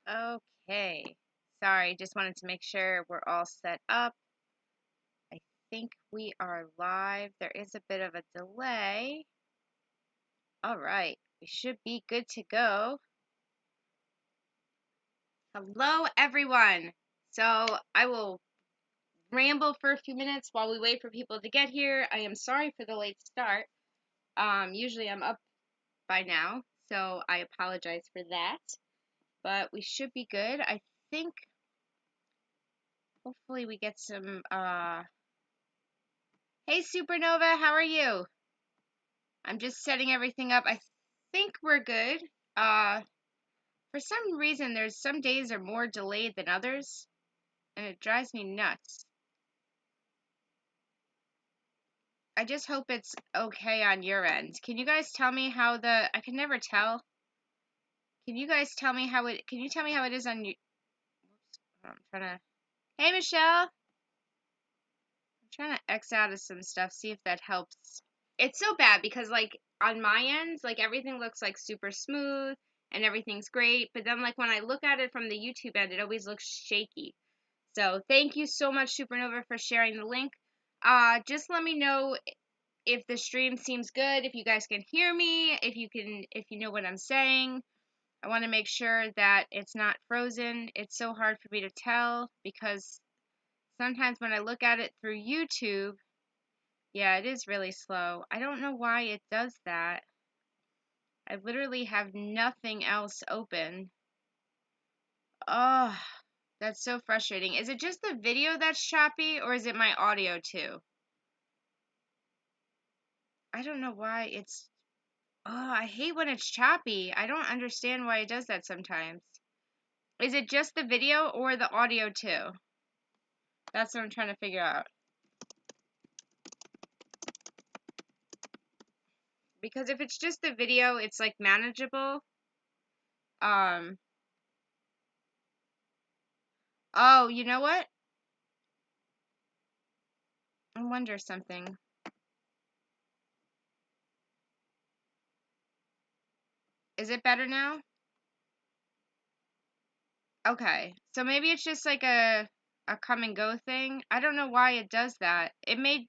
Okay. Sorry, just wanted to make sure we're all set up. I think we are live. There is a bit of a delay. All right, we should be good to go. Hello, everyone. So I will ramble for a few minutes while we wait for people to get here. I am sorry for the late start. Usually I'm up by now, so I apologize for that. But we should be good. I think hopefully we get some Hey Supernova, how are you? I'm just setting everything up. I think we're good. Uh, for some reason, there's some days are more delayed than others, and it drives me nuts. I just hope it's okay on your end. Can you guys tell me how I can never tell. Can you guys tell me can you tell me how it is on you? I'm trying to, hey Michelle! I'm trying to X out of some stuff, see if that helps. It's so bad because like on my end, like everything looks like super smooth and everything's great, but then like when I look at it from the YouTube end, it always looks shaky. So thank you so much, Supernova, for sharing the link. Just let me know if the stream seems good, if you guys can hear me, if you know what I'm saying. I want to make sure that it's not frozen. It's so hard for me to tell because sometimes when I look at it through YouTube, yeah, it is really slow. I don't know why it does that. I literally have nothing else open. Oh, that's so frustrating. Is it just the video that's choppy or is it my audio too? I don't know why it's. Oh, I hate when it's choppy. I don't understand why it does that sometimes. Is it just the video or the audio too? That's what I'm trying to figure out. Because if it's just the video, it's like manageable. Um, oh, you know what? I wonder something. Is it better now? Okay. So maybe it's just like a come and go thing. I don't know why it does that. I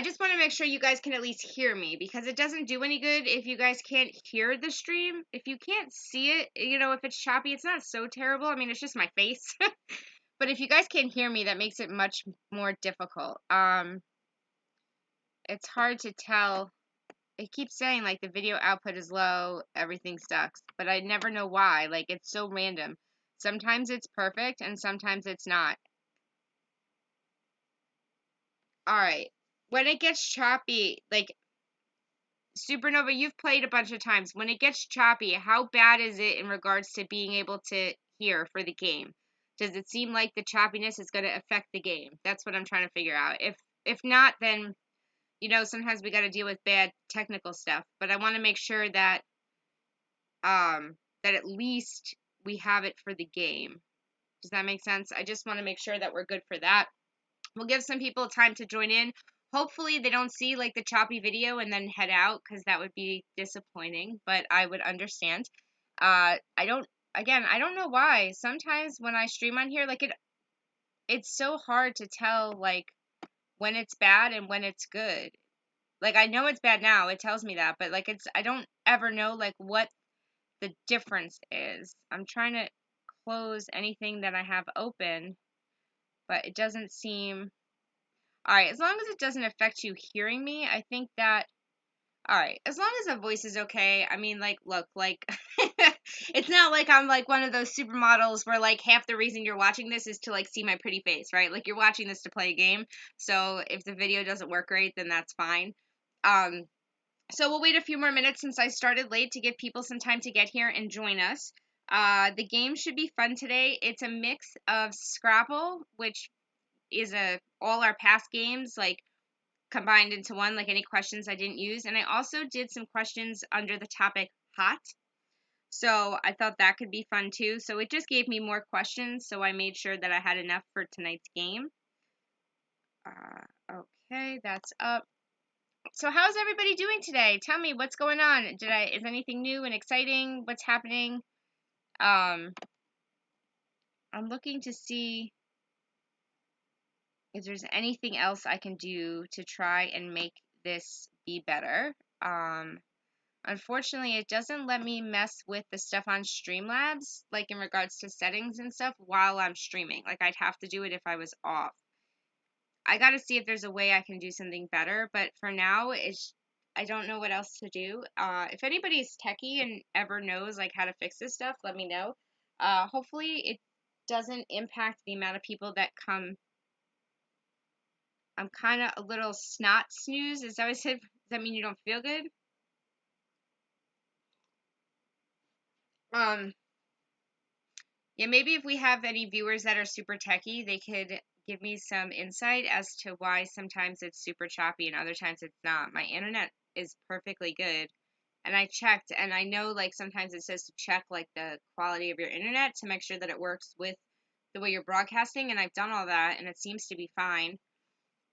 just want to make sure you guys can at least hear me because it doesn't do any good if you guys can't hear the stream. If you can't see it, if it's choppy, it's not so terrible. I mean, it's just my face. But if you guys can't hear me, that makes it much more difficult. It's hard to tell. It keeps saying like the video output is low, everything sucks, but I never know why. Like it's so random. Sometimes it's perfect and sometimes it's not. All right. When it gets choppy, like Supernova, you've played a bunch of times. When it gets choppy, how bad is it in regards to being able to hear for the game? Does it seem like the choppiness is going to affect the game? That's what I'm trying to figure out. If not, then sometimes we got to deal with bad technical stuff. But I want to make sure that at least we have it for the game. Does that make sense? I just want to make sure that we're good for that. We'll give some people time to join in. Hopefully they don't see like the choppy video and then head out because that would be disappointing, but I would understand. I don't know why. Sometimes when I stream on here, like it's so hard to tell like when it's bad and when it's good. Like I know it's bad now, it tells me that, but like I don't ever know like what the difference is. I'm trying to close anything that I have open, but it doesn't seem. All right, as long as it doesn't affect you hearing me, I think that. All right, as long as the voice is okay. I mean, like, look, like, it's not like I'm like one of those supermodels where like half the reason you're watching this is to like see my pretty face, right? Like, you're watching this to play a game. So if the video doesn't work great, then that's fine. Um, so we'll wait a few more minutes since I started late to give people some time to get here and join us. The game should be fun today. It's a mix of Scrapple, which is all our past games like combined into one, like any questions I didn't use, and I also did some questions under the topic hot. So I thought that could be fun too. So it just gave me more questions, so I made sure that I had enough for tonight's game. Okay, that's up. So how's everybody doing today? Tell me what's going on. Is anything new and exciting? What's happening? I'm looking to see if there's anything else I can do to try and make this be better. Unfortunately, it doesn't let me mess with the stuff on Streamlabs, like in regards to settings and stuff, while I'm streaming. Like, I'd have to do it if I was off. I gotta see if there's a way I can do something better, but for now, I don't know what else to do. If anybody's techie and ever knows, like, how to fix this stuff, let me know. Hopefully it doesn't impact the amount of people that come. I'm kind of a little snot snooze. Is that what I said? Does that mean you don't feel good? Um, yeah, maybe if we have any viewers that are super techie, they could give me some insight as to why sometimes it's super choppy and other times it's not. My internet is perfectly good. And I checked, and I know, like, sometimes it says to check, like, the quality of your internet to make sure that it works with the way you're broadcasting, and I've done all that, and it seems to be fine.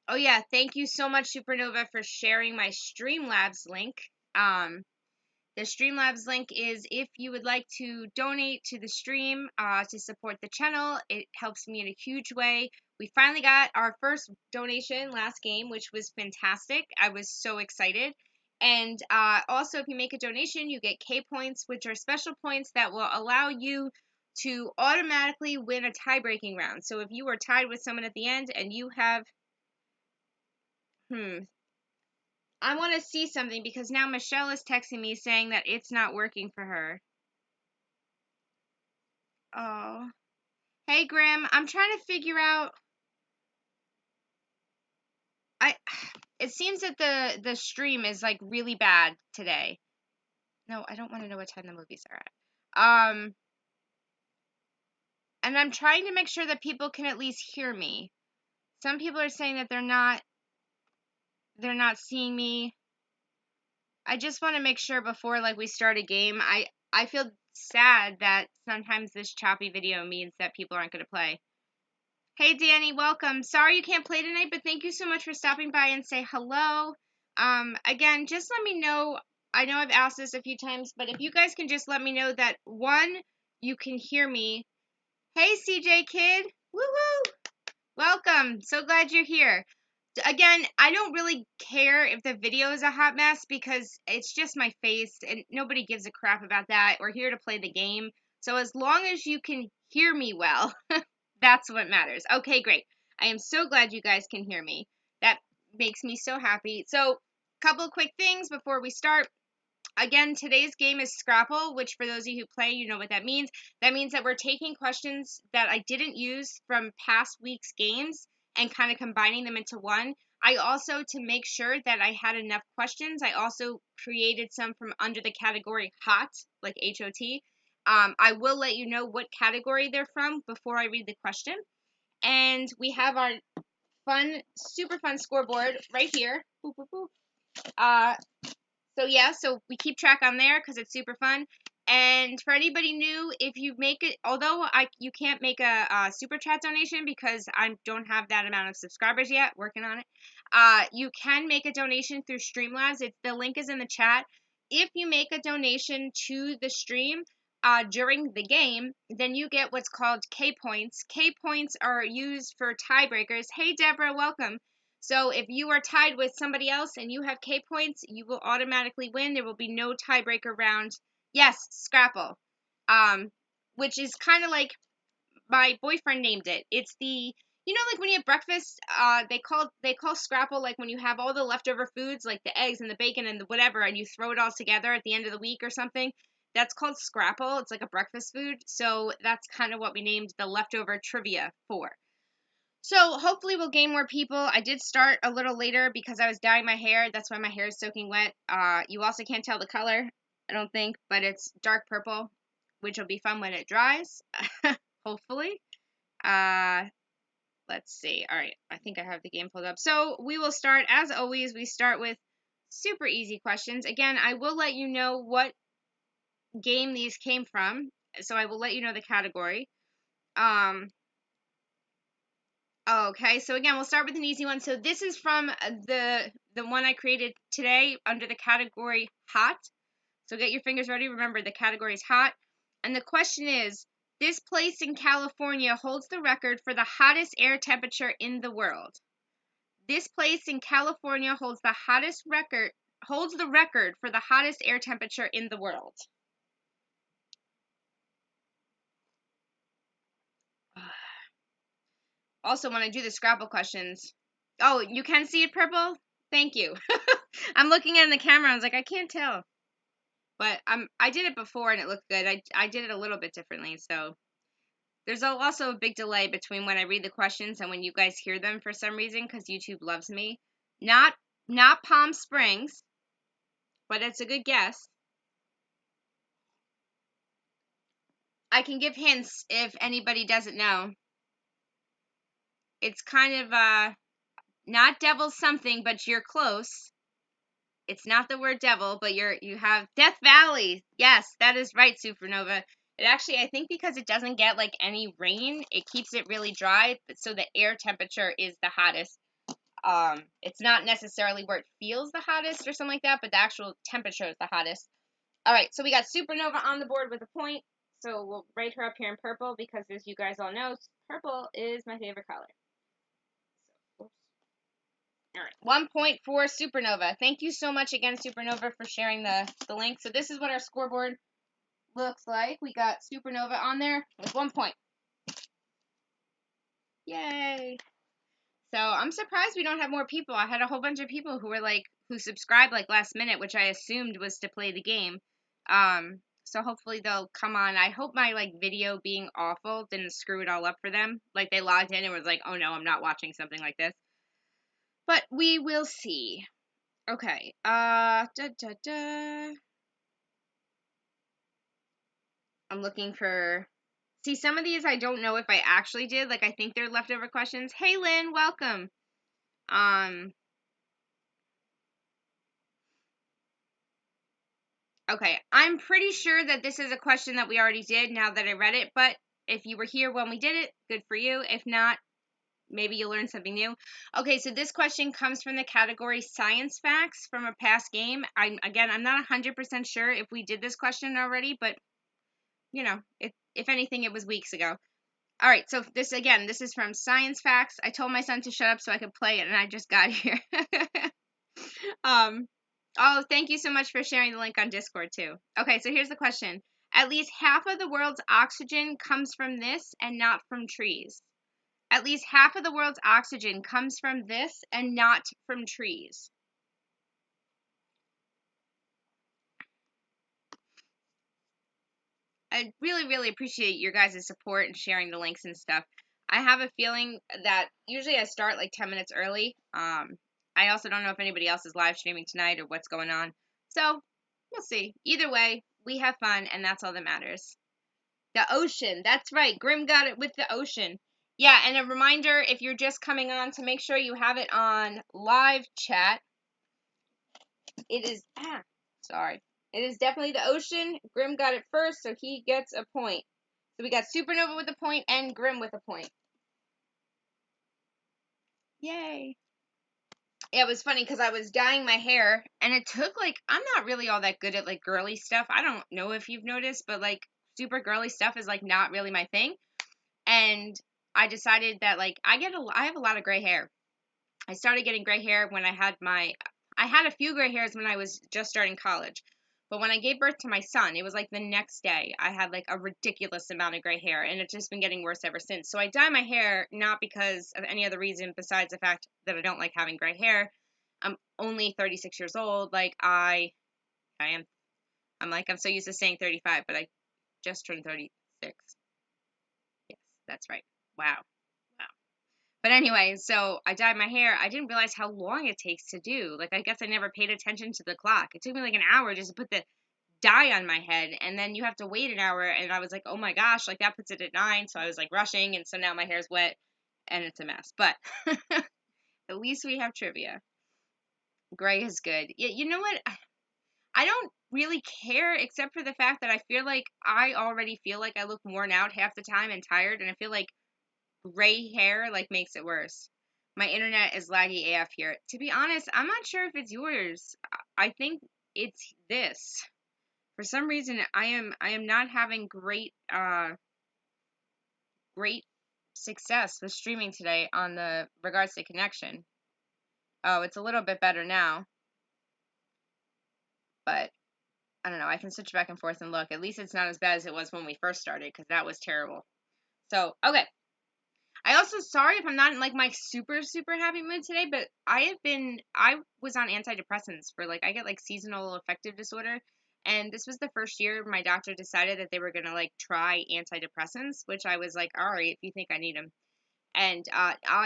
Oh, yeah, thank you so much, Supernova, for sharing my Streamlabs link. The Streamlabs link is if you would like to donate to the stream to support the channel. It helps me in a huge way. We finally got our first donation last game, which was fantastic. I was so excited. And also, if you make a donation, you get K points, which are special points that will allow you to automatically win a tie-breaking round. So if you are tied with someone at the end and you have, I want to see something because now Michelle is texting me saying that it's not working for her. Oh. Hey, Grim. I'm trying to figure out. I. It seems that the stream is like really bad today. No, I don't want to know what time the movies are at. And I'm trying to make sure that people can at least hear me. Some people are saying that they're not seeing me. I just want to make sure before like we start a game. I feel sad that sometimes this choppy video means that people aren't going to play. Hey, Danny, welcome. Sorry you can't play tonight, but thank you so much for stopping by and say hello. Again, just let me know. I know I've asked this a few times, but if you guys can just let me know that, one, you can hear me. Hey, CJ Kid. Woohoo! Welcome. So glad you're here. Again, I don't really care if the video is a hot mess because it's just my face and nobody gives a crap about that. We're here to play the game. So as long as you can hear me well, that's what matters. Okay, great. I am so glad you guys can hear me. That makes me so happy. So, couple quick things before we start. Again, today's game is Scrapple, which for those of you who play, you know what that means. That means that we're taking questions that I didn't use from past week's games and kind of combining them into one. I also, to make sure that I had enough questions, I also created some from under the category Hot, like HOT. I will let you know what category they're from before I read the question. And we have our fun, super fun scoreboard right here. Boop, boop, boop. So yeah, so we keep track on there because it's super fun. And for anybody new, if you make it, although you can't make a super chat donation because I don't have that amount of subscribers yet, working on it. You can make a donation through Streamlabs. The link is in the chat. If you make a donation to the stream during the game, then you get what's called K points. K points are used for tiebreakers. Hey Deborah, welcome. So if you are tied with somebody else and you have K points, you will automatically win. There will be no tiebreaker round. Yes, Scrapple. Which is kind of like my boyfriend named it. It's like when you have breakfast, they call Scrapple like when you have all the leftover foods, like the eggs and the bacon and the whatever, and you throw it all together at the end of the week or something. That's called Scrapple. It's like a breakfast food. So that's kind of what we named the leftover trivia for. So hopefully we'll gain more people. I did start a little later because I was dyeing my hair. That's why my hair is soaking wet. You also can't tell the color, I don't think, but it's dark purple, which will be fun when it dries. Hopefully. Let's see. All right, I think I have the game pulled up. So we will start, as always, we start with super easy questions. Again, I will let you know what game these came from. So I will let you know the category. Okay, so again, we'll start with an easy one. So this is from the one I created today under the category Hot. So get your fingers ready. Remember, the category is Hot. And the question is, this place in California holds the record for the hottest air temperature in the world. This place in California holds the record for the hottest air temperature in the world. Also, when I do the Scrapple questions, oh, you can see it purple? Thank you. I'm looking at it in the camera. I was like, I can't tell. But I did it before and it looked good. I did it a little bit differently. So there's also a big delay between when I read the questions and when you guys hear them for some reason, because YouTube loves me. Not Palm Springs, but it's a good guess. I can give hints if anybody doesn't know. It's kind of not devil something, but you're close. It's not the word devil, but you have Death Valley. Yes, that is right, Supernova. It actually, I think because it doesn't get like any rain, it keeps it really dry, so the air temperature is the hottest. It's not necessarily where it feels the hottest or something like that, but the actual temperature is the hottest. All right, so we got Supernova on the board with a point. So we'll write her up here in purple because, as you guys all know, purple is my favorite color. All right, 1 point for Supernova. Thank you so much again, Supernova, for sharing the link. So this is what our scoreboard looks like. We got Supernova on there with 1 point. Yay! So I'm surprised we don't have more people. I had a whole bunch of people who were who subscribed last minute, which I assumed was to play the game. So hopefully they'll come on. I hope my video being awful didn't screw it all up for them. Like they logged in and was like, oh no, I'm not watching something like this. But we will see. Okay. I'm looking for. See, some of these I don't know if I actually did. I think they're leftover questions. Hey, Lynn, welcome. Okay, I'm pretty sure that this is a question that we already did now that I read it, but if you were here when we did it, good for you. If not, maybe you'll learn something new. Okay, so this question comes from the category Science Facts from a past game. I'm not 100% sure if we did this question already, but, if anything, it was weeks ago. All right, so this is from Science Facts. I told my son to shut up so I could play it, and I just got here. Oh, thank you so much for sharing the link on Discord, too. Okay, so here's the question. At least half of the world's oxygen comes from this and not from trees. At least half of the world's oxygen comes from this and not from trees. I really, really appreciate your guys' support and sharing the links and stuff. I have a feeling that usually I start 10 minutes early. I also don't know if anybody else is live streaming tonight or what's going on. So, we'll see. Either way, we have fun, and that's all that matters. The ocean. That's right. Grim got it with the ocean. Yeah, and a reminder, if you're just coming on, to make sure you have it on live chat. It is... sorry. It is definitely the ocean. Grim got it first, so he gets a point. So we got Supernova with a point and Grim with a point. Yay. Yeah, it was funny because I was dyeing my hair, and it took, I'm not really all that good at, girly stuff. I don't know if you've noticed, but, super girly stuff is, not really my thing. And I decided that, I have a lot of gray hair. I started getting gray hair when I had a few gray hairs when I was just starting college. But when I gave birth to my son, it was the next day. I had a ridiculous amount of gray hair, and it's just been getting worse ever since. So I dye my hair not because of any other reason besides the fact that I don't like having gray hair. I'm only 36 years old. I'm so used to saying 35, but I just turned 36. Yes, that's right. Wow. But anyway, so I dyed my hair. I didn't realize how long it takes to do. I guess I never paid attention to the clock. It took me an hour just to put the dye on my head, and then you have to wait an hour, and I was like, oh my gosh, that puts it at 9, so I was rushing, and so now my hair's wet, and it's a mess. But at least we have trivia. Gray is good. Yeah, you know what? I don't really care, except for the fact that I feel I already feel I look worn out half the time and tired, and I feel gray hair makes it worse. My internet is laggy AF here. To be honest, I'm not sure if it's yours. I think it's this. For some reason, I am not having great success with streaming today on the regards to connection. Oh, it's a little bit better now, but I don't know. I can switch back and forth and look. At least it's not as bad as it was when we first started, because that was terrible. So, okay. I also, sorry if I'm not in like my super, super happy mood today, but I was on antidepressants for like, I get like seasonal affective disorder. And this was the first year my doctor decided that they were going to like try antidepressants, which I was like, all right, if you think I need them. And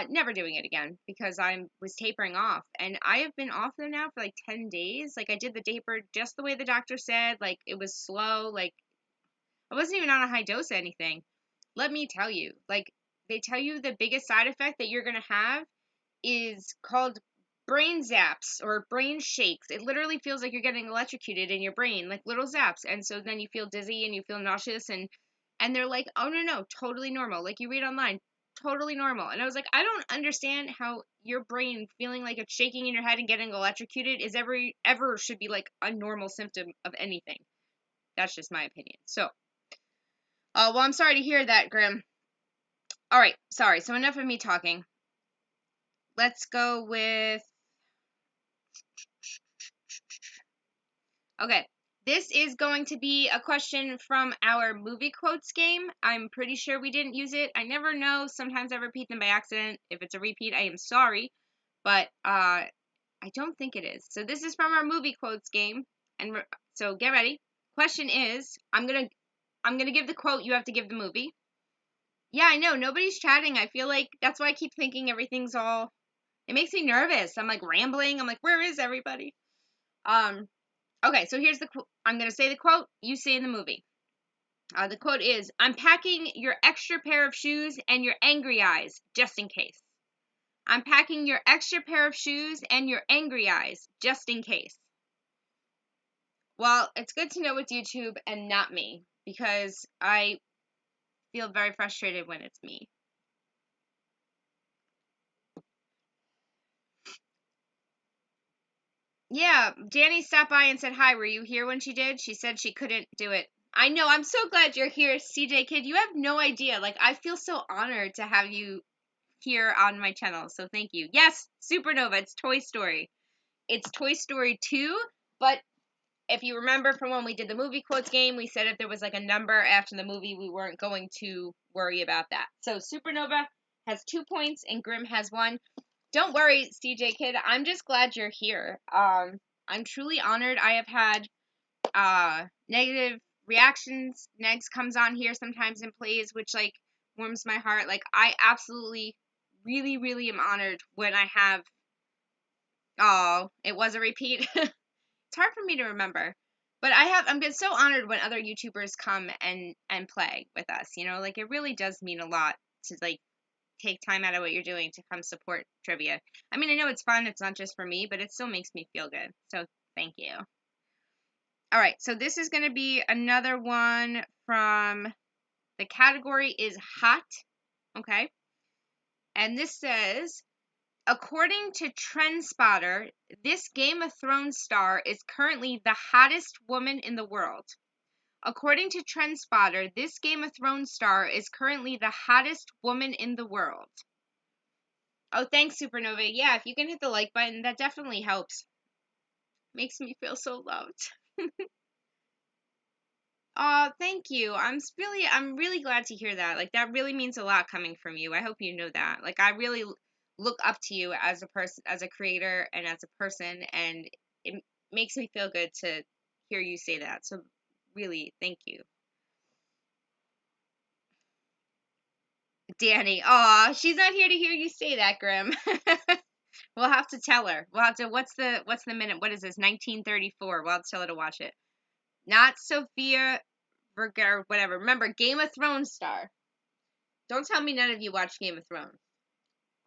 never doing it again because I was tapering off. And I have been off them now for like 10 days. Like I did the taper just the way the doctor said. Like it was slow. Like I wasn't even on a high dose of anything. Let me tell you, like they tell you the biggest side effect that you're gonna have is called brain zaps or brain shakes. It literally feels like you're getting electrocuted in your brain, like little zaps. And so then you feel dizzy and you feel nauseous and they're like, "Oh no, totally normal." Like you read online, totally normal. And I was like, "I don't understand how your brain feeling like it's shaking in your head and getting electrocuted is ever should be like a normal symptom of anything." That's just my opinion. So, well, I'm sorry to hear that, Grim. All right, sorry. So enough of me talking. Let's go with. Okay, this is going to be a question from our movie quotes game. I'm pretty sure we didn't use it. I never know. Sometimes I repeat them by accident. If it's a repeat, I am sorry, but I don't think it is. So this is from our movie quotes game, and so get ready. Question is, I'm gonna give the quote. You have to give the movie. Yeah, I know. Nobody's chatting. I feel like that's why I keep thinking everything's all. It makes me nervous. I'm like rambling. I'm like, where is everybody? Okay, so here's the quote. I'm going to say the quote. You say in the movie. The quote is, "I'm packing your extra pair of shoes and your angry eyes, just in case." I'm packing your extra pair of shoes and your angry eyes, just in case. Well, it's good to know it's YouTube and not me, because I feel very frustrated when it's me. Yeah, Danny stopped by and said hi. Were you here when she did? She said she couldn't do it. I know. I'm so glad you're here, CJ Kid. You have no idea. Like, I feel so honored to have you here on my channel. So thank you. Yes, Supernova. It's Toy Story. It's Toy Story 2. But if you remember from when we did the movie quotes game, we said if there was like a number after the movie, we weren't going to worry about that. So Supernova has 2 points and Grimm has 1. Don't worry, CJ Kid. I'm just glad you're here. I'm truly honored. I have had negative reactions. Negs comes on here sometimes and plays, which like warms my heart. Like I absolutely, really, really am honored when I have. Oh, it was a repeat. It's hard for me to remember, but I'm been so honored when other YouTubers come and play with us. You know, like it really does mean a lot to like take time out of what you're doing to come support trivia. I mean, I know it's fun. It's not just for me, but it still makes me feel good. So thank you. All right. So this is going to be another one from the category is hot. Okay. And this says, according to TrendSpotter, this Game of Thrones star is currently the hottest woman in the world. According to TrendSpotter, this Game of Thrones star is currently the hottest woman in the world. Oh, thanks, Supernova. Yeah, if you can hit the like button, that definitely helps. Makes me feel so loved. Oh, thank you. I'm really glad to hear that. Like that really means a lot coming from you. I hope you know that. Like I really look up to you as a person, as a creator, and as a person, and it makes me feel good to hear you say that. So really, thank you. Danny. Aw, she's not here to hear you say that, Grim. We'll have to tell her. We'll have to. What's the minute? What is this? 1934. We'll have to tell her to watch it. Not Sophia Vergara, whatever. Remember, Game of Thrones star. Don't tell me none of you watch Game of Thrones.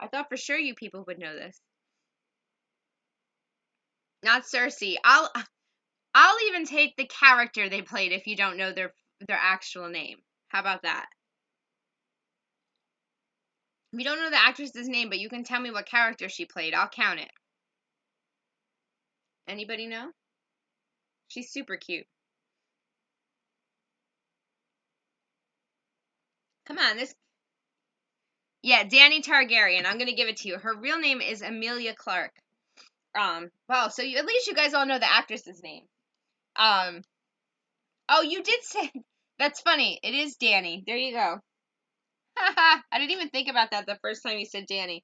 I thought for sure you people would know this. Not Cersei. I'll even take the character they played if you don't know their actual name. How about that? If you don't know the actress's name, but you can tell me what character she played, I'll count it. Anybody know? She's super cute. Come on, this. Yeah, Dany Targaryen. I'm gonna give it to you. Her real name is Emilia Clarke. Well, so at least you guys all know the actress's name. Um, oh, you did say that's funny. It is Dany. There you go. Haha, I didn't even think about that the first time you said Dany.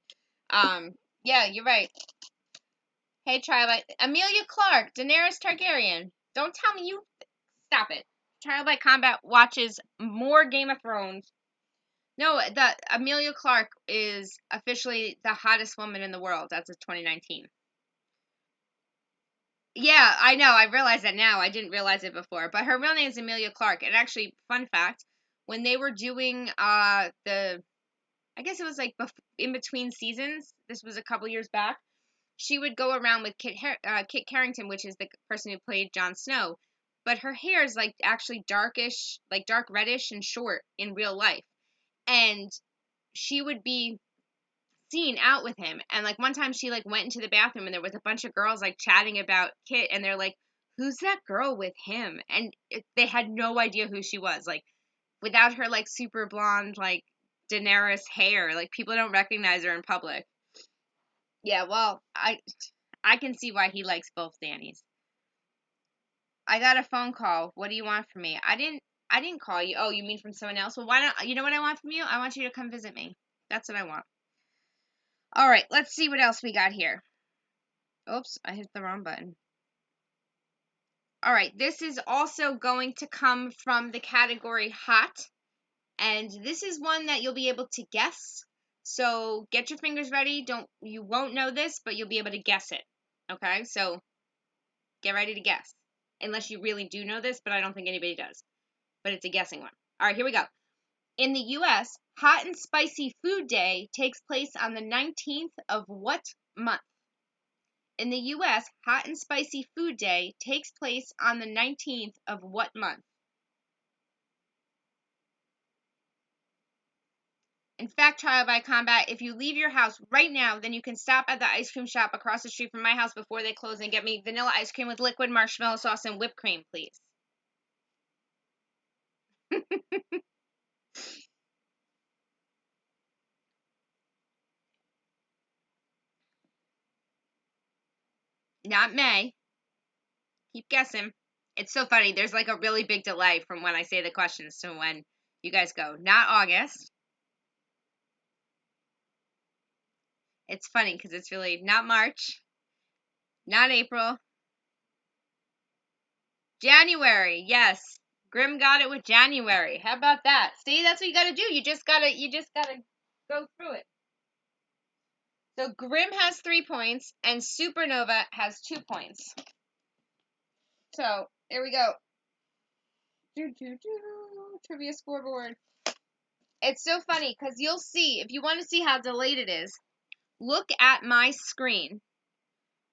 Yeah, you're right. Hey, Trial Emilia Clarke, Daenerys Targaryen. Don't tell me you. Stop it. Trial by Combat watches more Game of Thrones. No, the Emilia Clarke is officially the hottest woman in the world as of 2019. Yeah, I know. I realize that now. I didn't realize it before. But her real name is Emilia Clarke. And actually, fun fact, when they were doing the I guess it was like in between seasons, this was a couple years back, she would go around with Kit Harington, which is the person who played Jon Snow, but her hair is like actually darkish, like dark reddish and short in real life. And she would be seen out with him. And like one time she like went into the bathroom and there was a bunch of girls like chatting about Kit and they're like, "Who's that girl with him?" And they had no idea who she was. Like without her like super blonde like Daenerys hair, like people don't recognize her in public. Yeah, well, I can see why he likes both Dannys. I got a phone call. What do you want from me? I didn't call you. Oh, you mean from someone else? Well, why don't you know what I want from you? I want you to come visit me. That's what I want. All right, let's see what else we got here. Oops, I hit the wrong button. All right, this is also going to come from the category hot, and this is one that you'll be able to guess. So get your fingers ready. You won't know this, but you'll be able to guess it. Okay, so get ready to guess. Unless you really do know this, but I don't think anybody does. But it's a guessing one. All right, here we go. In the U.S., Hot and Spicy Food Day takes place on the 19th of what month? In the U.S., Hot and Spicy Food Day takes place on the 19th of what month? In fact, Trial by Combat, if you leave your house right now, then you can stop at the ice cream shop across the street from my house before they close and get me vanilla ice cream with liquid marshmallow sauce and whipped cream, please. Not May. Keep guessing. It's so funny. There's like a really big delay from when I say the questions to when you guys go. Not August. It's funny because it's really not March, not April. January. Yes. Grim got it with January. How about that? See, that's what you gotta do. You just gotta go through it. So Grim has 3 points and Supernova has 2 points. So here we go. Trivia scoreboard. It's so funny because you'll see, if you want to see how delayed it is, look at my screen.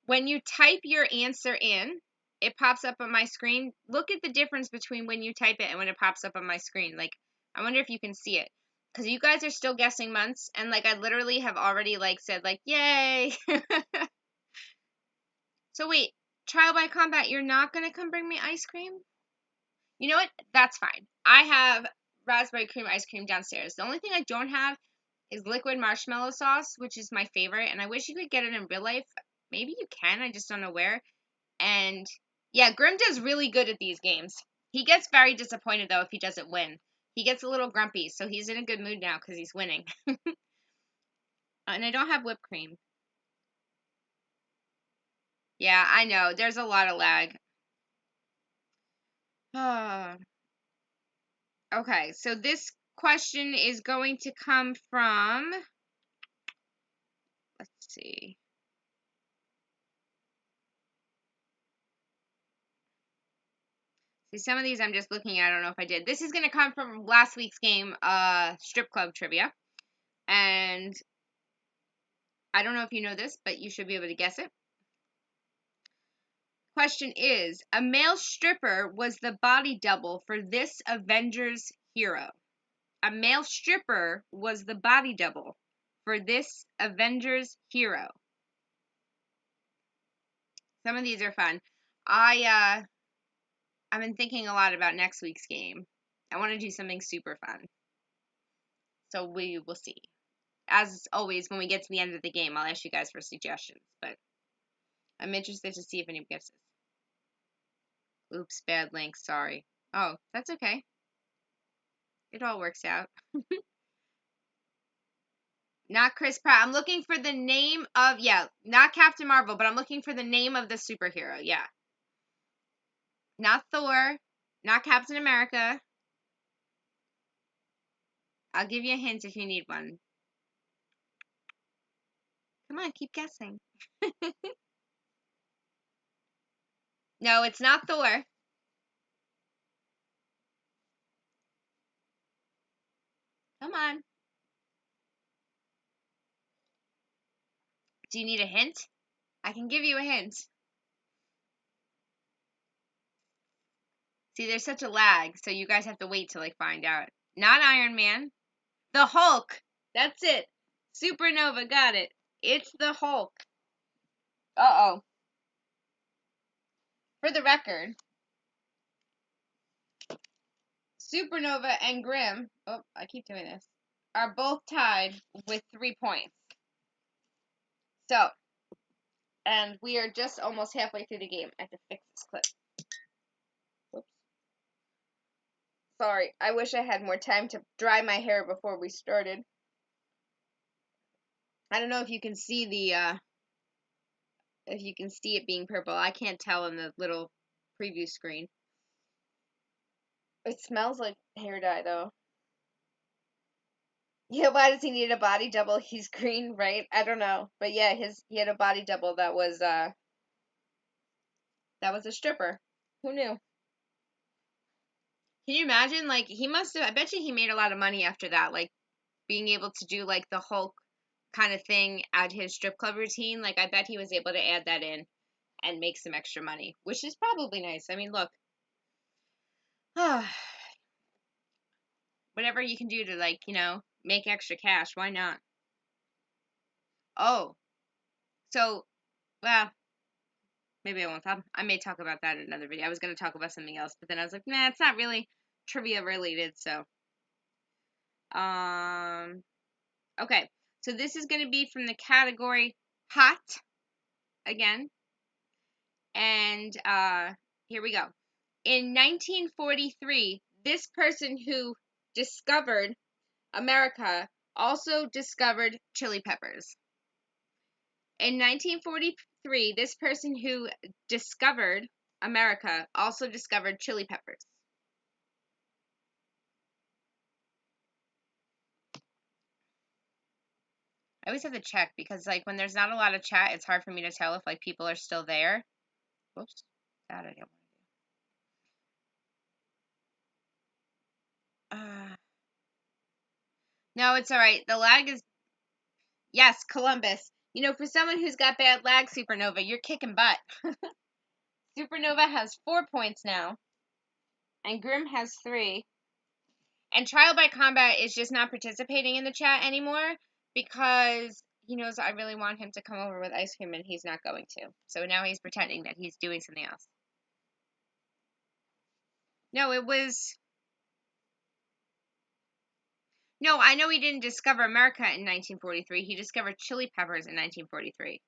When you type your answer in, it pops up on my screen. Look at the difference between when you type it and when it pops up on my screen. Like, I wonder if you can see it. Because you guys are still guessing months, and like I literally have already like said like, yay. So wait, Trial by Combat, you're not gonna come bring me ice cream? You know what? That's fine. I have raspberry cream ice cream downstairs. The only thing I don't have is liquid marshmallow sauce, which is my favorite, and I wish you could get it in real life. Maybe you can, I just don't know where. And yeah, Grim does really good at these games. He gets very disappointed though if he doesn't win. He gets a little grumpy, so he's in a good mood now because he's winning. And I don't have whipped cream. Yeah, I know. There's a lot of lag. Okay, so this question is going to come from, let's see. See, some of these I'm just looking at. I don't know if I did. This is going to come from last week's game, Strip Club Trivia. And I don't know if you know this, but you should be able to guess it. Question is, a male stripper was the body double for this Avengers hero. A male stripper was the body double for this Avengers hero. Some of these are fun. I've been thinking a lot about next week's game. I want to do something super fun. So we will see. As always, when we get to the end of the game, I'll ask you guys for suggestions. But I'm interested to see if anybody gets this. Oops, bad link. Sorry. Oh, that's okay. It all works out. Not Chris Pratt. I'm looking for the name of, yeah, not Captain Marvel, but I'm looking for the name of the superhero. Yeah. Not Thor. Not Captain America. I'll give you a hint if you need one. Come on, keep guessing. No, it's not Thor. Come on. Do you need a hint? I can give you a hint. See, there's such a lag, so you guys have to wait till I find out. Not Iron Man. The Hulk. That's it. Supernova, got it. It's the Hulk. Uh-oh. For the record, Supernova and Grimm, oh, I keep doing this, are both tied with 3 points. So, and we are just almost halfway through the game. I have to fix this clip. Whoops. Sorry, I wish I had more time to dry my hair before we started. I don't know if you can see the, if you can see it being purple. I can't tell in the little preview screen. It smells like hair dye, though. Yeah, why does he need a body double? He's green, right? I don't know. But yeah, he had a body double that was a stripper. Who knew? Can you imagine? Like, he must have, I bet you he made a lot of money after that, like being able to do like the Hulk kind of thing at his strip club routine. Like, I bet he was able to add that in and make some extra money, which is probably nice. I mean, look, whatever you can do to, like, you know, make extra cash, why not? Oh, so, well, maybe I won't talk. I may talk about that in another video. I was going to talk about something else, but then I was like, nah, it's not really trivia related, so. Okay. So this is going to be from the category hot again. And here we go. In 1943, this person who discovered America also discovered chili peppers. In 1943, this person who discovered America also discovered chili peppers. I always have to check because, like, when there's not a lot of chat, it's hard for me to tell if, like, people are still there. Whoops. That I didn't want to do. No, it's all right. The lag is, yes, Columbus. You know, for someone who's got bad lag, Supernova, you're kicking butt. Supernova has 4 points now, and Grim has 3. And Trial by Combat is just not participating in the chat anymore because he knows I really want him to come over with ice cream, and he's not going to. So now he's pretending that he's doing something else. No, it was... No, I know he didn't discover America in 1943. He discovered chili peppers in 1943.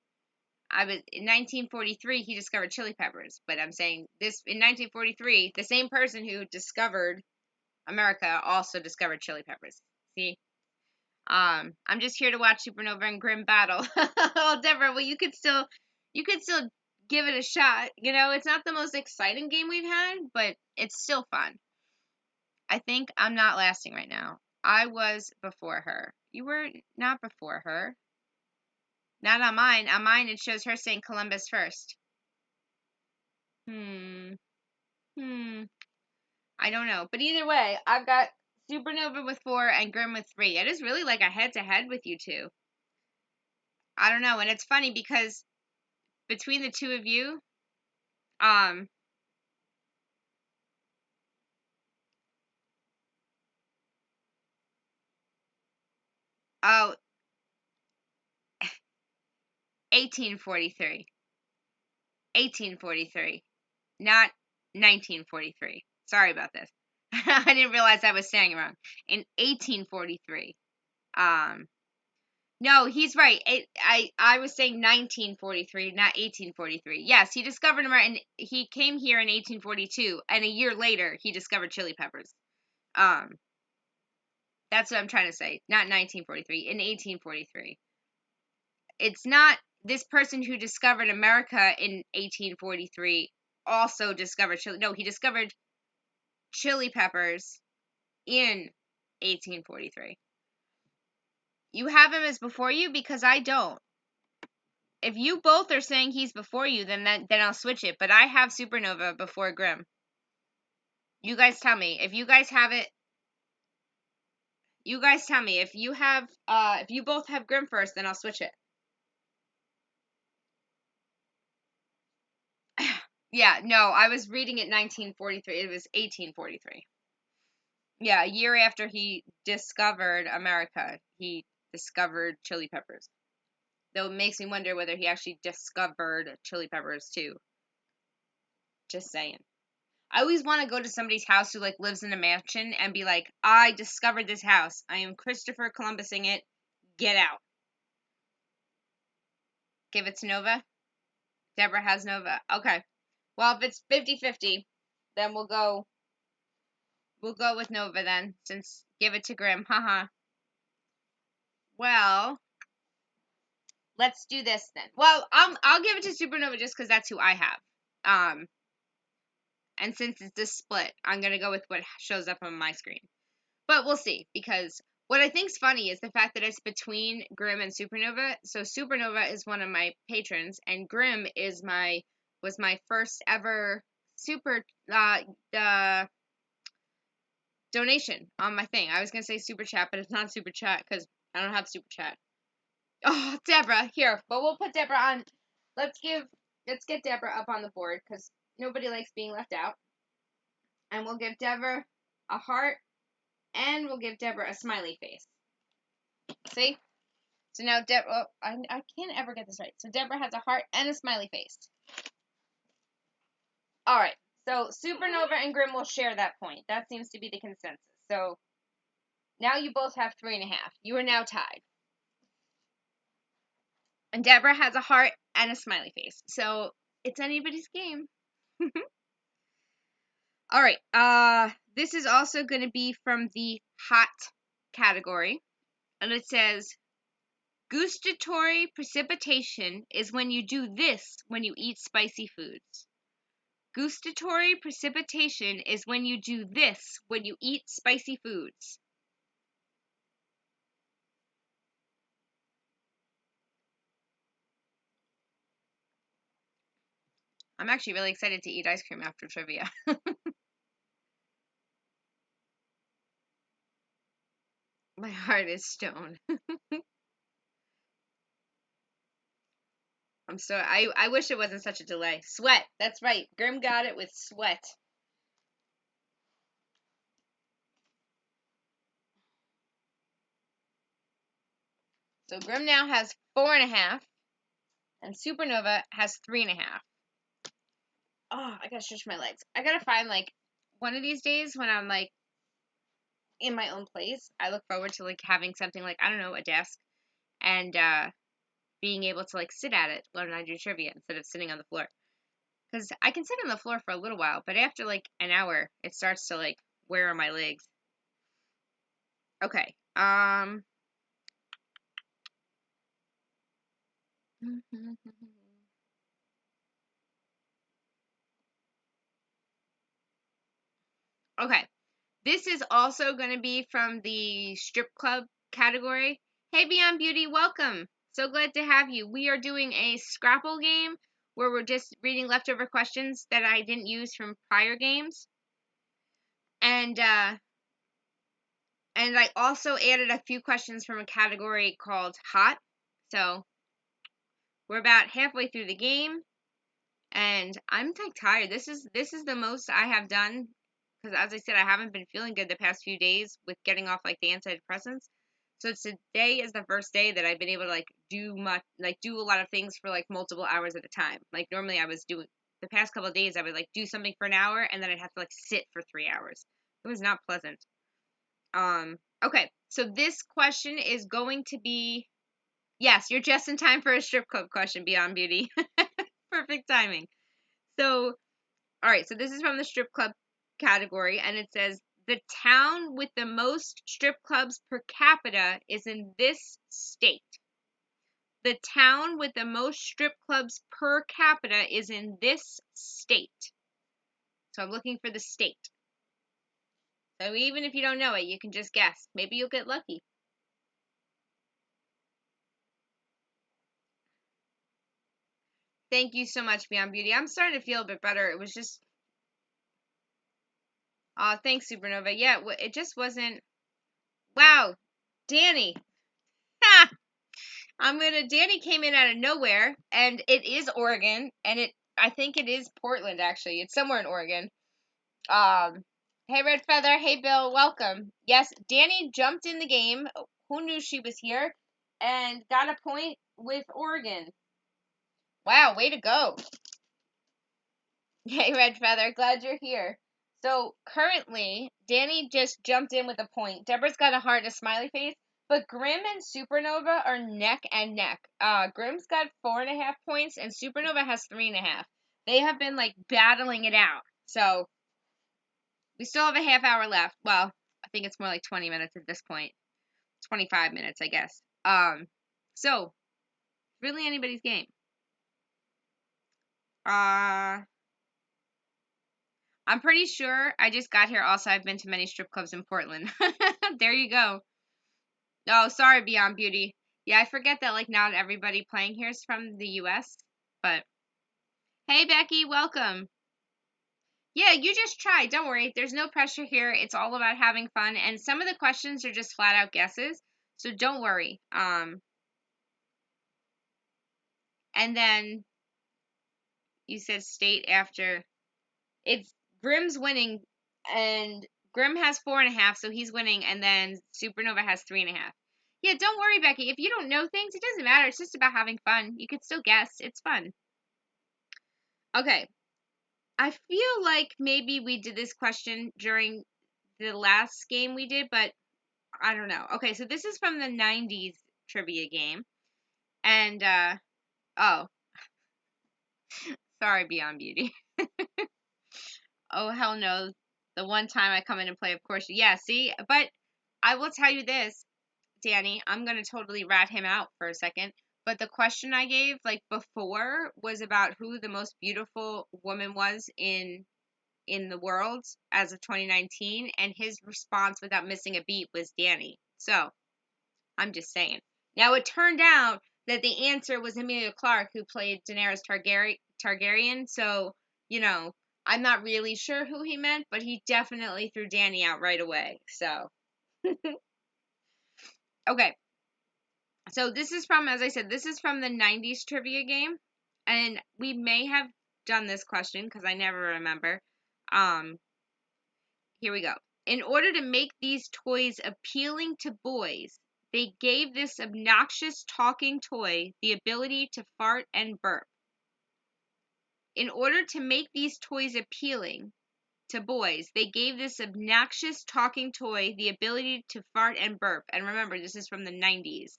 In 1943 he discovered chili peppers, but I'm saying this in 1943 the same person who discovered America also discovered chili peppers. See, I'm just here to watch Supernova and Grim battle. Oh, Deborah, well, you could still give it a shot. You know, it's not the most exciting game we've had, but it's still fun. I think I'm not lasting right now. I was before her. You were not before her. Not on mine. On mine, it shows her saying Columbus first. I don't know. But either way, I've got Supernova with 4 and Grim with 3. It is really like a head-to-head with you two. I don't know. And it's funny because between the two of you, oh, 1843. 1843. Not 1943. Sorry about this. I didn't realize I was saying it wrong. In 1843. No, he's right. I was saying 1943, not 1843. Yes, he discovered America, and he came here in 1842, and a year later he discovered chili peppers. Um, that's what I'm trying to say. Not 1943, in 1843. It's not this person who discovered America in 1843 also discovered chili. No, he discovered chili peppers in 1843. You have him as before you because I don't. If you both are saying he's before you, then I'll switch it. But I have Supernova before Grimm. You guys tell me if you guys have it. You guys tell me if you have if you both have Grimm first, then I'll switch it. Yeah, no, I was reading it 1943. It was 1843. Yeah, a year after he discovered America, he discovered chili peppers. Though it makes me wonder whether he actually discovered chili peppers too. Just saying. I always want to go to somebody's house who like lives in a mansion and be like, I discovered this house. I am Christopher Columbusing it. Get out. Give it to Nova. Deborah has Nova. Okay. Well, if it's 50-50, then we'll go with Nova then, since give it to Grimm. Haha. Well, let's do this then. Well, I'll give it to Supernova just because that's who I have. And since it's this split, I'm gonna go with what shows up on my screen. But we'll see, because what I think's funny is the fact that it's between Grimm and Supernova. So Supernova is one of my patrons, and Grimm was my first ever super donation on my thing. I was gonna say super chat, but it's not super chat because I don't have super chat. Oh, Deborah, here, but we'll put Deborah on. Let's get Deborah up on the board because nobody likes being left out, and we'll give Deborah a heart, and we'll give Deborah a smiley face. See? So now Deborah, I can't ever get this right. So Deborah has a heart and a smiley face. All right. So Supernova and Grimm will share that point. That seems to be the consensus. So now you both have 3.5. You are now tied. And Deborah has a heart and a smiley face. So it's anybody's game. All right. This is also going to be from the hot category. And it says, gustatory precipitation is when you do this when you eat spicy foods. Gustatory precipitation is when you do this when you eat spicy foods. I'm actually really excited to eat ice cream after trivia. My heart is stone. I wish it wasn't such a delay. Sweat. That's right. Grim got it with sweat. So Grim now has 4.5, and Supernova has 3.5. Oh, I gotta stretch my legs. I gotta find like one of these days when I'm like in my own place. I look forward to like having something like, I don't know, a desk, and being able to like sit at it when I do trivia instead of sitting on the floor. Because I can sit on the floor for a little while, but after like an hour, it starts to like wear on my legs. Okay. Okay. This is also going to be from the strip club category. Hey, Beyond Beauty, welcome. So glad to have you. We are doing a Scrapple game where we're just reading leftover questions that I didn't use from prior games. And I also added a few questions from a category called Hot. So we're about halfway through the game, and I'm like tired. This is the most I have done because, as I said, I haven't been feeling good the past few days with getting off like the antidepressants. So today is the first day that I've been able to do a lot of things for like multiple hours at a time. Like normally I was doing the past couple of days I would like do something for an hour and then I'd have to like sit for 3 hours. It was not pleasant. Okay, so this question is going to be, yes, you're just in time for a strip club question, Beyond Beauty. Perfect timing. So, all right, so this is from the strip club category, and it says, the town with the most strip clubs per capita is in this state. The town with the most strip clubs per capita is in this state. So I'm looking for the state. So even if you don't know it, you can just guess. Maybe you'll get lucky. Thank you so much, Beyond Beauty. I'm starting to feel a bit better. It was just, thanks, Supernova. Yeah, it just wasn't. Wow, Danny. Ha! Danny came in out of nowhere, and it is Oregon, and I think it is Portland, actually. It's somewhere in Oregon. Hey, Red Feather. Hey, Bill. Welcome. Yes, Danny jumped in the game. Who knew she was here? And got a point with Oregon. Wow, way to go. Hey, Red Feather. Glad you're here. So, currently, Danny just jumped in with a point. Deborah's got a heart and a smiley face. But Grim and Supernova are neck and neck. Grim's got 4.5 points, and Supernova has 3.5. They have been, like, battling it out. So, we still have a half hour left. Well, I think it's more like 20 minutes at this point. 25 minutes, I guess. So, really anybody's game. I'm pretty sure I just got here. Also, I've been to many strip clubs in Portland. There you go. Oh, sorry, Beyond Beauty. Yeah, I forget that, like, not everybody playing here is from the US. But, hey, Becky, welcome. Yeah, you just try. Don't worry. There's no pressure here. It's all about having fun. And some of the questions are just flat out guesses. So don't worry. And then you said state after. It's Grim's winning, and Grim has 4.5, so he's winning, and then Supernova has 3.5. Yeah, don't worry, Becky. If you don't know things, it doesn't matter. It's just about having fun. You could still guess. It's fun. Okay. I feel like maybe we did this question during the last game we did, but I don't know. Okay, so this is from the 90s trivia game. And, oh, sorry, Beyond Beauty. Oh, hell no. The one time I come in and play, of course. Yeah, see? But I will tell you this, Danny. I'm going to totally rat him out for a second. But the question I gave, like, before was about who the most beautiful woman was in the world as of 2019. And his response, without missing a beat, was Danny. So, I'm just saying. Now, it turned out that the answer was Emilia Clarke, who played Daenerys Targaryen. So, you know, I'm not really sure who he meant, but he definitely threw Danny out right away. So, okay. So this is from, as I said, this is from the 90s trivia game. And we may have done this question because I never remember. Here we go. In order to make these toys appealing to boys, they gave this obnoxious talking toy the ability to fart and burp. In order to make these toys appealing to boys, they gave this obnoxious talking toy the ability to fart and burp. And remember, this is from the 90s.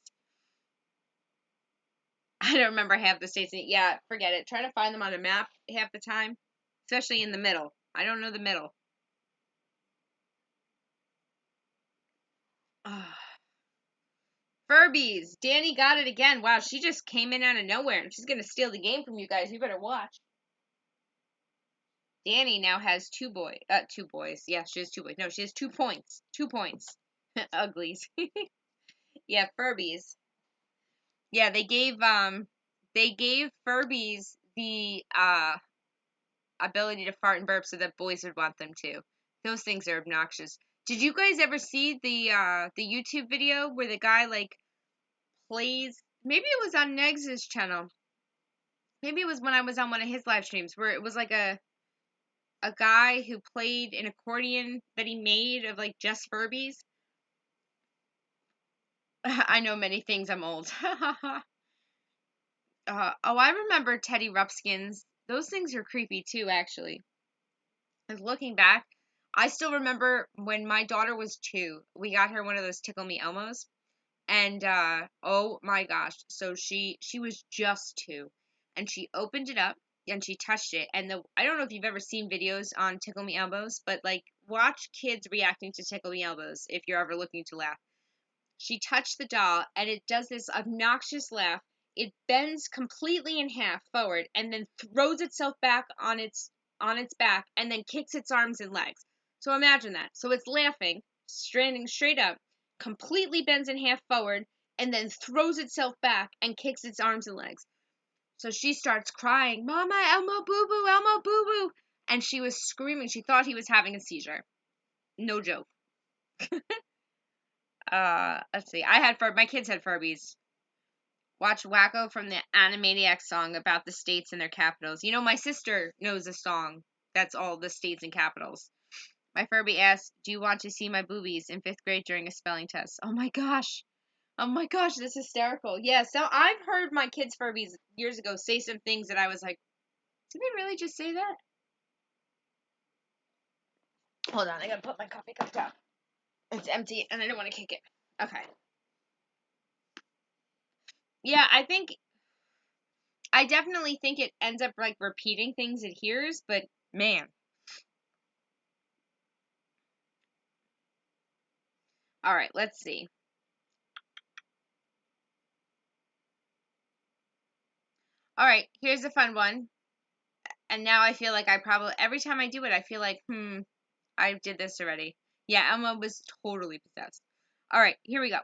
I don't remember half the states. Yeah, forget it. Try to find them on a map half the time, especially in the middle. I don't know the middle. Furbies. Danny got it again. Wow, she just came in out of nowhere, and she's gonna steal the game from you guys. You better watch. Danny now has two boys. Yeah, she has 2 boys. No, she has 2 points. 2 points. Uglies. Yeah, Furbies. Yeah, they gave Furbies the ability to fart and burp so that boys would want them too. Those things are obnoxious. Did you guys ever see the YouTube video where the guy like plays? Maybe it was on Negs's channel. Maybe it was when I was on one of his live streams where it was like a guy who played an accordion that he made of like just Furbies. I know many things. I'm old. Oh, I remember Teddy Ruxpins. Those things are creepy too, actually. Looking back, I still remember when my daughter was 2, we got her one of those Tickle Me Elmos. And oh my gosh. So she was just 2 and she opened it up and she touched it and I don't know if you've ever seen videos on Tickle Me Elbows, but like watch kids reacting to Tickle Me Elbows if you're ever looking to laugh. She touched the doll and it does this obnoxious laugh. It bends completely in half forward and then throws itself back on its back and then kicks its arms and legs. So imagine that. So it's laughing, standing straight up, completely bends in half forward, and then throws itself back and kicks its arms and legs. So she starts crying, "Mama, Elmo boo boo, Elmo boo boo." And she was screaming. She thought he was having a seizure. No joke. Let's see. My kids had Furbies. Watch Wacko from the Animaniacs song about the states and their capitals. You know, my sister knows a song that's all the states and capitals. My Furby asked, "Do you want to see my boobies in 5th grade during a spelling test?" Oh my gosh. Oh my gosh, that's hysterical. Yeah, so I've heard my kids' Furbies years ago say some things that I was like, did they really just say that? Hold on, I gotta put my coffee cup down. It's empty and I don't want to kick it. Okay. Yeah, I definitely think it ends up like repeating things it hears, but man. All right, let's see. All right, here's a fun one. And now I feel like every time I do it, I feel like, I did this already. Yeah, Elmo was totally possessed. All right, here we go.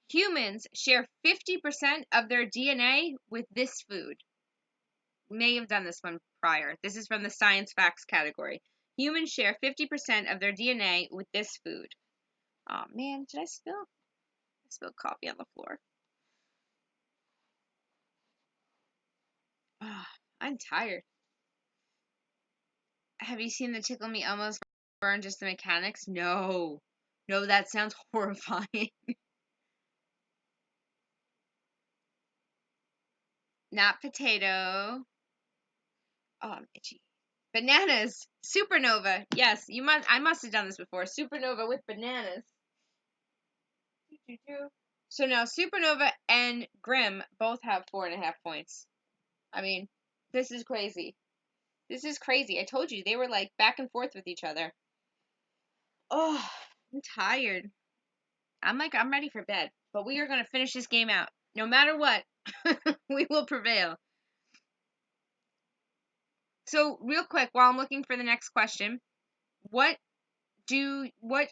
Humans share 50% of their DNA with this food. May have done this one prior. This is from the science facts category. Humans share 50% of their DNA with this food. Oh man, did I spill? I spilled coffee on the floor. Oh, I'm tired. Have you seen the Tickle Me Elmo's burn just the mechanics? No. No, that sounds horrifying. Not potato. Oh, I'm itchy. Bananas. Supernova. Yes, I must have done this before. Supernova with bananas. So now Supernova and Grimm both have 4.5 points. I mean, this is crazy. This is crazy. I told you they were like back and forth with each other. Oh, I'm tired. I'm ready for bed. But we are gonna finish this game out. No matter what, we will prevail. So real quick, while I'm looking for the next question, what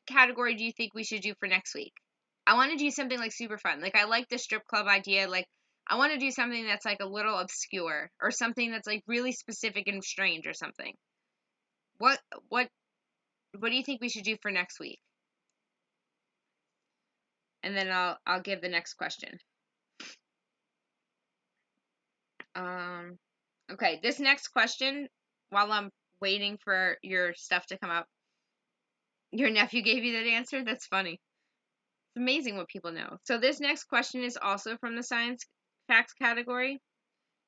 category do you think we should do for next week? I want to do something like super fun. Like I like the strip club idea. Like I want to do something that's like a little obscure or something that's like really specific and strange or something. What what what do you think we should do for next week? And then I'll give the next question. Okay, this next question, while I'm waiting for your stuff to come up, your nephew gave you that answer? That's funny. It's amazing what people know. So this next question is also from the science facts category,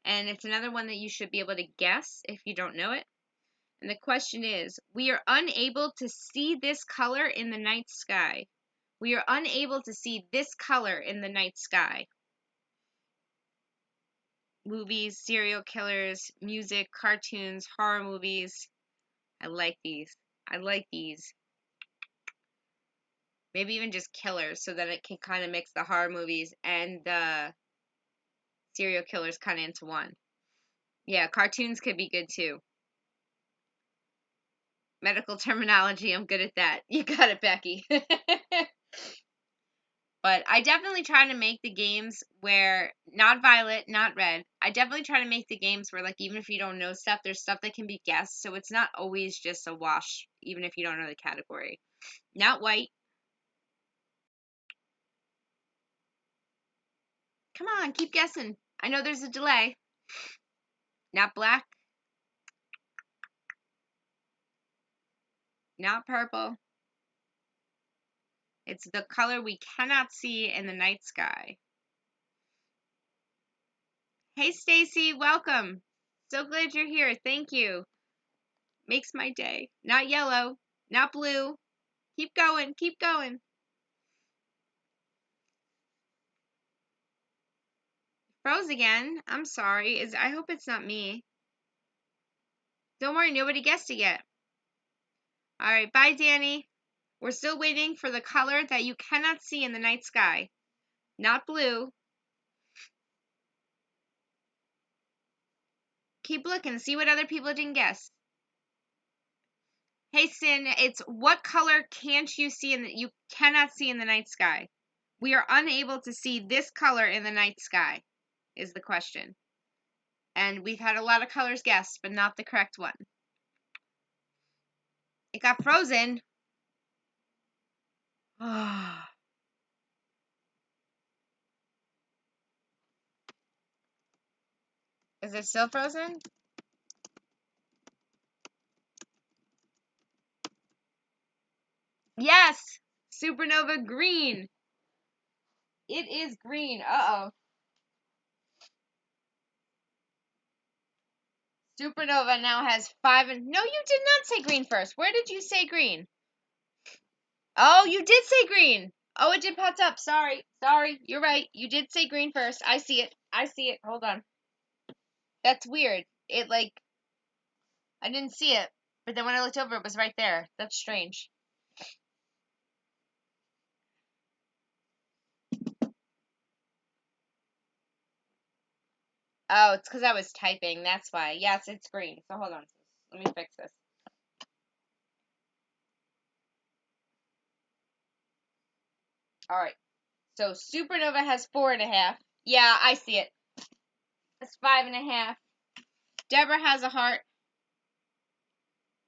and it's another one that you should be able to guess if you don't know it. And the question is, we are unable to see this color in the night sky. We are unable to see this color in the night sky. Movies, serial killers, music, cartoons, horror movies. I like these. I like these. Maybe even just killers so that it can kind of mix the horror movies and the serial killers kind of into one. Yeah, cartoons could be good too. Medical terminology, I'm good at that. You got it, Becky. But I definitely try to make the games where, not violet, not red. I definitely try to make the games where, like, even if you don't know stuff, there's stuff that can be guessed. So it's not always just a wash, even if you don't know the category. Not white. Come on, keep guessing. I know there's a delay. Not black. Not purple. It's the color we cannot see in the night sky. Hey, Stacy, welcome. So glad you're here. Thank you. Makes my day. Not yellow. Not blue. Keep going. Keep going. Froze again. I'm sorry. I hope it's not me. Don't worry, nobody guessed it yet. Alright, bye, Danny. We're still waiting for the color that you cannot see in the night sky. Not blue. Keep looking. See what other people didn't guess. Hey, Sin, it's what color can't you see you cannot see in the night sky? We are unable to see this color in the night sky, is the question. And we've had a lot of colors guessed, but not the correct one. It got frozen. Is it still frozen? Yes! Supernova green. It is green. Uh-oh. Supernova now has 5 and... No, you did not say green first. Where did you say green? Oh, you did say green. Oh, it did pop up. Sorry. Sorry. You're right. You did say green first. I see it. I see it. Hold on. That's weird. It, like... I didn't see it. But then when I looked over, it was right there. That's strange. Oh, it's because I was typing. That's why. Yes, it's green. So hold on. Let me fix this. Alright. So Supernova has 4.5. Yeah, I see it. It's 5.5. Deborah has a heart.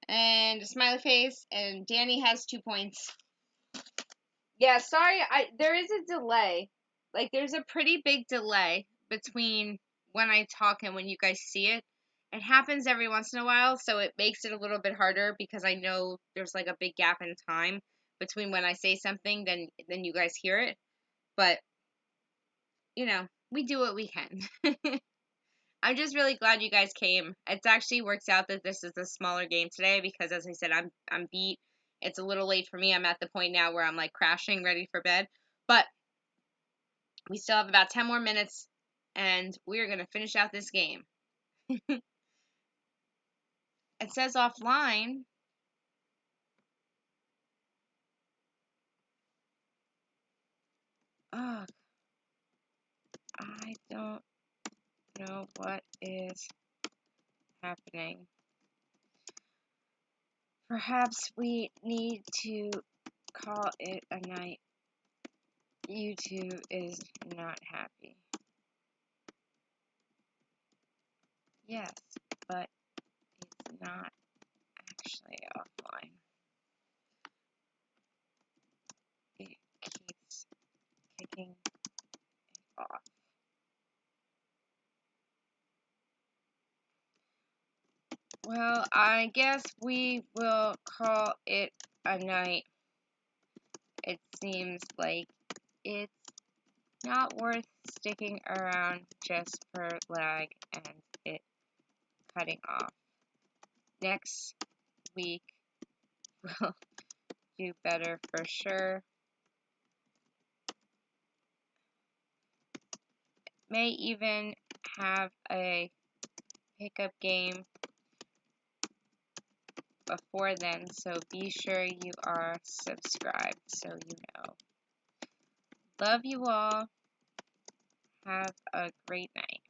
And a smiley face. And Danny has 2 points. Yeah, sorry. There is a delay. Like, there's a pretty big delay between when I talk and when you guys see it. It happens every once in a while, so it makes it a little bit harder because I know there's like a big gap in time between when I say something then you guys hear it. But you know, we do what we can. I'm just really glad you guys came. It actually works out that this is a smaller game today because, as I said, I'm beat. It's a little late for me. I'm at the point now where I'm like crashing, ready for bed. But we still have about 10 more minutes, and we're gonna finish out this game. It says offline. Oh, I don't know what is happening. Perhaps we need to call it a night. YouTube is not happy. Yes, but it's not actually offline. It keeps kicking it off. Well, I guess we will call it a night. It seems like it's not worth sticking around just for lag and it cutting off. Next week we'll do better for sure. May even have a pickup game before then, so be sure you are subscribed so you know. Love you all. Have a great night.